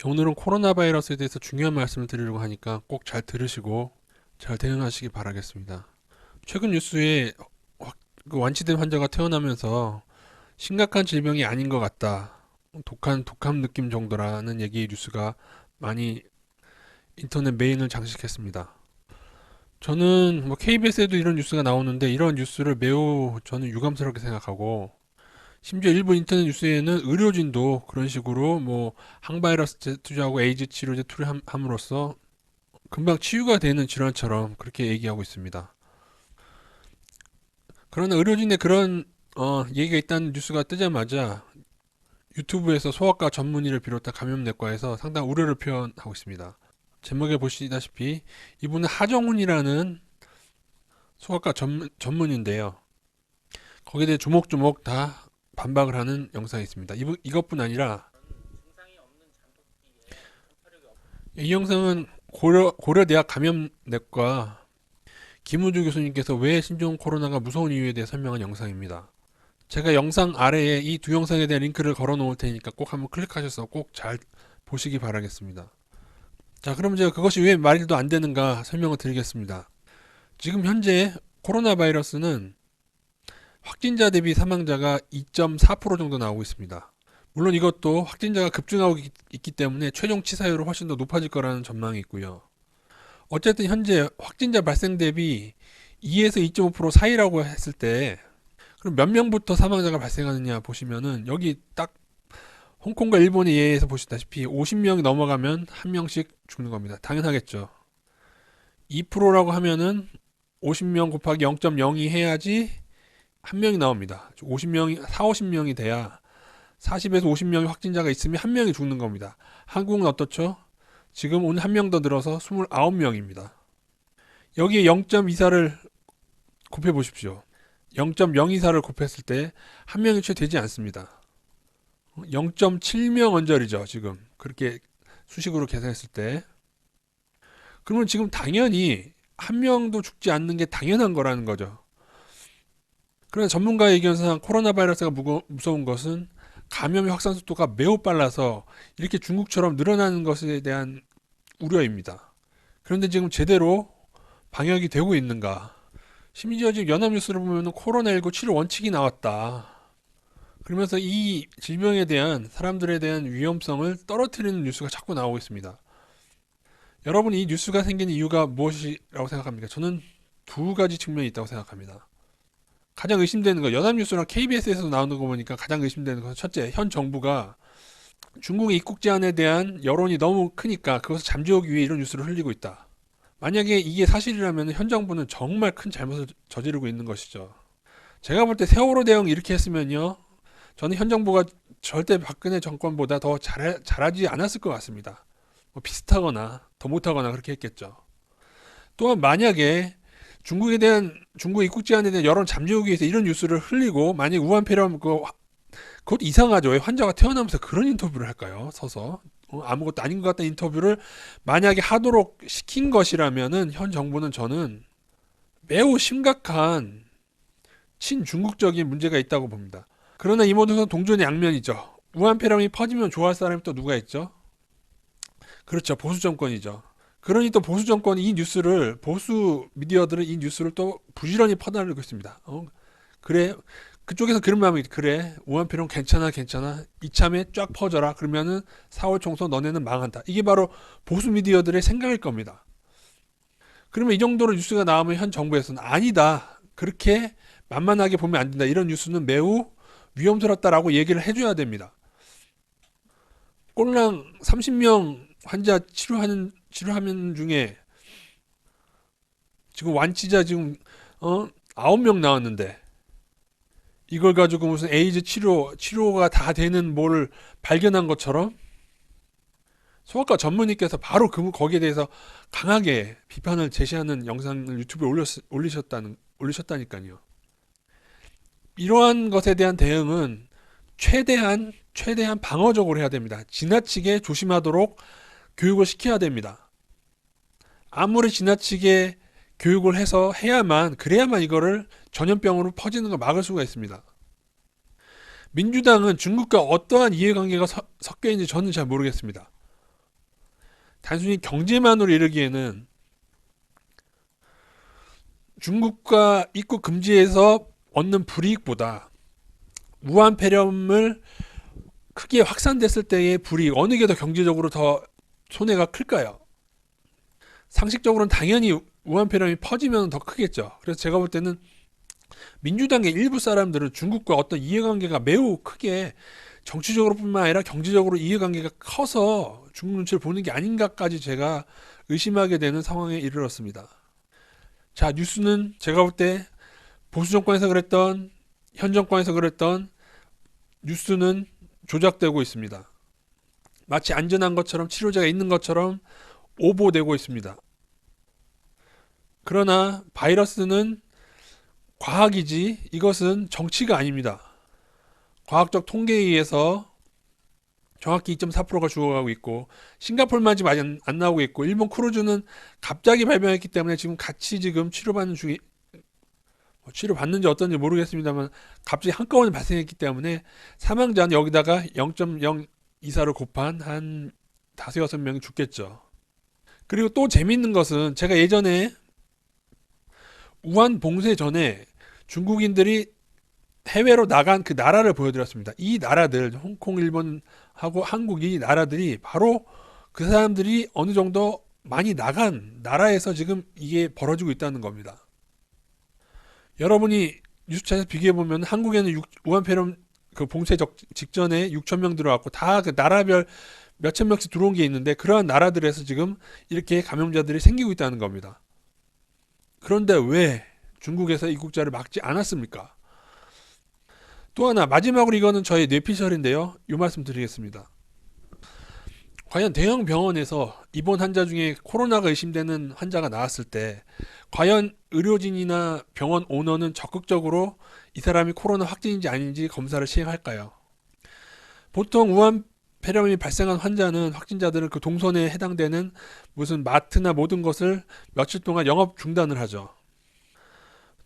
오늘은 코로나 바이러스에 대해서 중요한 말씀을 드리려고 하니까 꼭 잘 들으시고 잘 대응하시기 바라겠습니다. 최근 뉴스에 그 완치된 환자가 태어나면서 심각한 질병이 아닌 것 같다. 독감 느낌 정도라는 얘기 뉴스가 많이 인터넷 메인을 장식했습니다. 저는 뭐 KBS에도 이런 뉴스가 나오는데 이런 뉴스를 매우 저는 유감스럽게 생각하고 심지어 일부 인터넷 뉴스에는 의료진도 그런 식으로 뭐 항바이러스 투여하고 에이즈 치료제 투여함으로써 금방 치유가 되는 질환처럼 그렇게 얘기하고 있습니다. 그러나 의료진의 그런 얘기가 있다는 뉴스가 뜨자마자 유튜브에서 소아과 전문의를 비롯한 감염내과에서 상당한 우려를 표현하고 있습니다. 제목에 보시다시피 이분은 하정훈이라는 소아과 전문의인데요. 거기에 대해 조목조목 다 반박을 하는 영상이 있습니다. 이것뿐 아니라 이 영상은 고려대학 감염내과 김우주 교수님께서 왜 신종 코로나가 무서운 이유에 대해 설명한 영상입니다. 제가 영상 아래에 이 두 영상에 대한 링크를 걸어 놓을 테니까 꼭 한번 클릭하셔서 꼭 잘 보시기 바라겠습니다. 자, 그럼 제가 그것이 왜 말도 안 되는가 설명을 드리겠습니다. 지금 현재 코로나 바이러스는 확진자 대비 사망자가 2.4% 정도 나오고 있습니다. 물론 이것도 확진자가 급증하고 있기 때문에 최종 치사율은 훨씬 더 높아질 거라는 전망이 있고요. 어쨌든 현재 확진자 발생 대비 2에서 2.5% 사이라고 했을 때 그럼 몇 명부터 사망자가 발생하느냐 보시면은 여기 딱 홍콩과 일본의 예에서 보시다시피 50명이 넘어가면 한 명씩 죽는 겁니다. 당연하겠죠. 2%라고 하면은 50명 곱하기 0.02 해야지 한 명이 나옵니다. 50명이 4, 50명이 돼야 40에서 50명의 확진자가 있으면 한 명이 죽는 겁니다. 한국은 어떻죠? 지금 오늘 한 명 더 늘어서 29명입니다. 여기에 0.24를 곱해 보십시오. 0.024를 곱했을 때 한 명이 채 되지 않습니다. 0.7명 언저리죠, 지금. 그렇게 수식으로 계산했을 때. 그러면 지금 당연히 한 명도 죽지 않는 게 당연한 거라는 거죠. 그러나 전문가의 의견상 코로나 바이러스가 무서운 것은 감염의 확산 속도가 매우 빨라서 이렇게 중국처럼 늘어나는 것에 대한 우려입니다. 그런데 지금 제대로 방역이 되고 있는가? 심지어 지금 연합뉴스를 보면 코로나19 치료 원칙이 나왔다. 그러면서 이 질병에 대한 사람들에 대한 위험성을 떨어뜨리는 뉴스가 자꾸 나오고 있습니다. 여러분 이 뉴스가 생긴 이유가 무엇이라고 생각합니까? 저는 두 가지 측면이 있다고 생각합니다. 가장 의심되는 거 연합뉴스랑 KBS에서 나오는 거 보니까 가장 의심되는 것은 첫째, 현 정부가 중국의 입국 제한에 대한 여론이 너무 크니까 그것을 잠재우기 위해 이런 뉴스를 흘리고 있다. 만약에 이게 사실이라면 현 정부는 정말 큰 잘못을 저지르고 있는 것이죠. 제가 볼 때 세월호 대응 이렇게 했으면요. 저는 현 정부가 절대 박근혜 정권보다 더 잘하지 않았을 것 같습니다. 뭐 비슷하거나 더 못하거나 그렇게 했겠죠. 또한 만약에 중국 입국 제한에 대한 여론 잠재우기 위해서 이런 뉴스를 흘리고 만약 우한폐렴 그것도 이상하죠. 왜 환자가 태어나면서 그런 인터뷰를 할까요? 서서 아무것도 아닌 것 같다는 인터뷰를 만약에 하도록 시킨 것이라면은 현 정부는 저는 매우 심각한 친중국적인 문제가 있다고 봅니다. 그러나 이 모든 건 동전의 양면이죠. 우한폐렴이 퍼지면 좋아할 사람이 또 누가 있죠? 그렇죠. 보수 정권이죠. 그러니 또 보수 정권이 이 뉴스를 보수 미디어들은 이 뉴스를 또 부지런히 퍼나르고 있습니다. 그래 그쪽에서 그런 마음이 그래 우한폐렴 괜찮아 이참에 쫙 퍼져라 그러면은 4월 총선 너네는 망한다. 이게 바로 보수 미디어들의 생각일 겁니다. 그러면 이 정도로 뉴스가 나오면 현 정부에서는 아니다. 그렇게 만만하게 보면 안 된다. 이런 뉴스는 매우 위험스럽다라고 얘기를 해줘야 됩니다. 꼴랑 30명 환자 치료하는 중에 지금 완치자 지금 9명 나왔는데 이걸 가지고 무슨 에이즈 치료가 다 되는 뭘 발견한 것처럼 소아과 전문의께서 바로 거기에 대해서 강하게 비판을 제시하는 영상을 유튜브에 올리셨다니까요. 이러한 것에 대한 대응은 최대한 방어적으로 해야 됩니다. 지나치게 조심하도록 교육을 시켜야 됩니다. 아무리 지나치게 교육을 해서 그래야만 이거를 전염병으로 퍼지는 걸 막을 수가 있습니다. 민주당은 중국과 어떠한 이해관계가 섞여 있는지 저는 잘 모르겠습니다. 단순히 경제만으로 이르기에는 중국과 입국 금지에서 얻는 불이익보다 우한 폐렴을 크게 확산됐을 때의 불이익, 어느 게 더 경제적으로 더 손해가 클까요? 상식적으로는 당연히 우한 폐렴이 퍼지면 더 크겠죠. 그래서 제가 볼 때는 민주당의 일부 사람들은 중국과 어떤 이해관계가 매우 크게 정치적으로뿐만 아니라 경제적으로 이해관계가 커서 중국 눈치를 보는 게 아닌가까지 제가 의심하게 되는 상황에 이르렀습니다. 자, 뉴스는 제가 볼 때 보수 정권에서 그랬던, 현 정권에서 그랬던 뉴스는 조작되고 있습니다. 마치 안전한 것처럼, 치료제가 있는 것처럼 오보되고 있습니다. 그러나 바이러스는 과학이지 이것은 정치가 아닙니다. 과학적 통계에 의해서 정확히 2.4%가 죽어가고 있고, 싱가포르만 지금 아직 안 나오고 있고, 일본 크루즈는 갑자기 발병했기 때문에 지금 같이 지금 치료받는지 어떤지 모르겠습니다만 갑자기 한꺼번에 발생했기 때문에 사망자는 여기다가 0.024를 곱한 한 5, 6명이 죽겠죠. 그리고 또 재밌는 것은 제가 예전에 우한 봉쇄 전에 중국인들이 해외로 나간 그 나라를 보여드렸습니다. 이 나라들, 홍콩, 일본하고 한국 이 나라들이 바로 그 사람들이 어느 정도 많이 나간 나라에서 지금 이게 벌어지고 있다는 겁니다. 여러분이 뉴스차에서 비교해보면 한국에는 우한 폐렴 그 봉쇄 직전에 6천 명 들어왔고 다 그 나라별 몇천 명씩 들어온 게 있는데 그러한 나라들에서 지금 이렇게 감염자들이 생기고 있다는 겁니다. 그런데 왜 중국에서 입국자를 막지 않았습니까? 또 하나 마지막으로 이거는 저의 뇌피셜인데요. 이 말씀 드리겠습니다. 과연 대형 병원에서 입원 환자 중에 코로나가 의심되는 환자가 나왔을 때 과연 의료진이나 병원 오너는 적극적으로 이 사람이 코로나 확진인지 아닌지 검사를 시행할까요? 보통 우한 폐렴이 발생한 환자는 확진자들은 그 동선에 해당되는 무슨 마트나 모든 것을 며칠 동안 영업 중단을 하죠.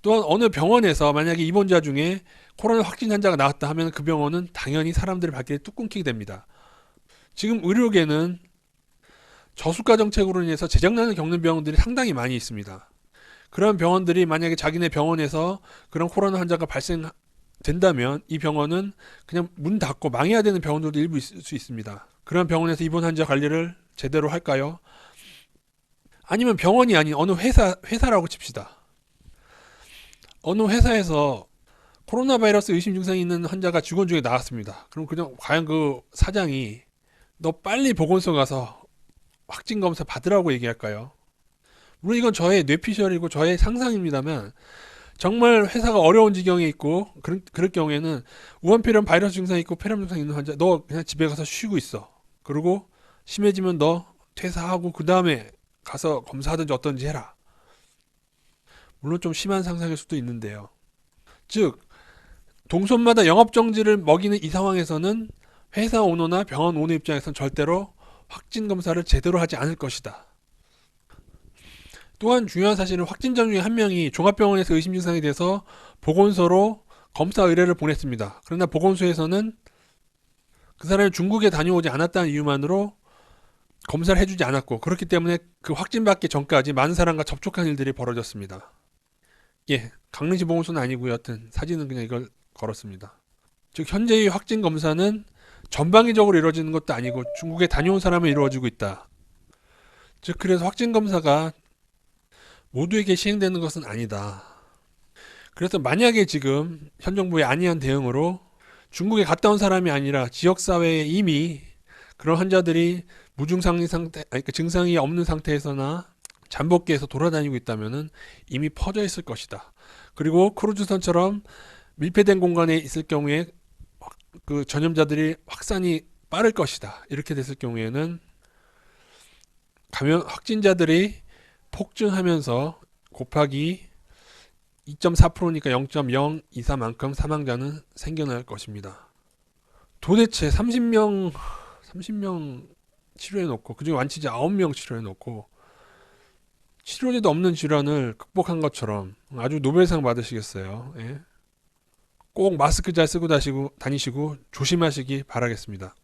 또한 어느 병원에서 만약에 입원자 중에 코로나 확진 환자가 나왔다 하면 그 병원은 당연히 사람들의 발길이 뚝 끊기게 됩니다. 지금 의료계는 저수가 정책으로 인해서 재정난을 겪는 병원들이 상당히 많이 있습니다. 그런 병원들이 만약에 자기네 병원에서 그런 코로나 환자가 발생된다면 이 병원은 그냥 문 닫고 망해야 되는 병원들도 일부 있을 수 있습니다. 그런 병원에서 입원 환자 관리를 제대로 할까요? 아니면 병원이 아닌 어느 회사라고 칩시다. 어느 회사에서 코로나 바이러스 의심 증상이 있는 환자가 직원 중에 나왔습니다. 그럼 그냥 과연 그 사장이 너 빨리 보건소 가서 확진 검사 받으라고 얘기할까요? 물론 이건 저의 뇌피셜이고 저의 상상입니다만 정말 회사가 어려운 지경에 있고 그럴 경우에는 우한 폐렴 바이러스 증상이 있고 폐렴 증상이 있는 환자 너 그냥 집에 가서 쉬고 있어. 그리고 심해지면 너 퇴사하고 그 다음에 가서 검사하든지 어떤지 해라. 물론 좀 심한 상상일 수도 있는데요. 즉 동선마다 영업정지를 먹이는 이 상황에서는 회사 오너나 병원 오너 입장에서는 절대로 확진 검사를 제대로 하지 않을 것이다. 또한 중요한 사실은 확진자 중에 한 명이 종합병원에서 의심 증상이 돼서 보건소로 검사 의뢰를 보냈습니다. 그러나 보건소에서는 그 사람이 중국에 다녀오지 않았다는 이유만으로 검사를 해주지 않았고 그렇기 때문에 그 확진받기 전까지 많은 사람과 접촉한 일들이 벌어졌습니다. 예, 강릉시 보건소는 아니고요. 여튼 사진은 그냥 이걸 걸었습니다. 즉 현재의 확진 검사는 전방위적으로 이루어지는 것도 아니고 중국에 다녀온 사람은 이루어지고 있다. 즉 그래서 확진 검사가 모두에게 시행되는 것은 아니다. 그래서 만약에 지금 현 정부의 안이한 대응으로 중국에 갔다 온 사람이 아니라 지역사회에 이미 그런 환자들이 무증상이 상태, 아니 그 증상이 없는 상태에서나 잠복기에서 돌아다니고 있다면은 이미 퍼져 있을 것이다. 그리고 크루즈선처럼 밀폐된 공간에 있을 경우에 그 전염자들이 확산이 빠를 것이다. 이렇게 됐을 경우에는 확진자들이 폭증하면서 곱하기 2.4%니까 0.024만큼 사망자는 생겨날 것입니다. 도대체 30명 치료해 놓고 그중에 완치자 9명 치료해 놓고 치료제도 없는 질환을 극복한 것처럼 아주 노벨상 받으시겠어요. 예? 꼭 마스크 잘 쓰고 다니시고 조심하시기 바라겠습니다.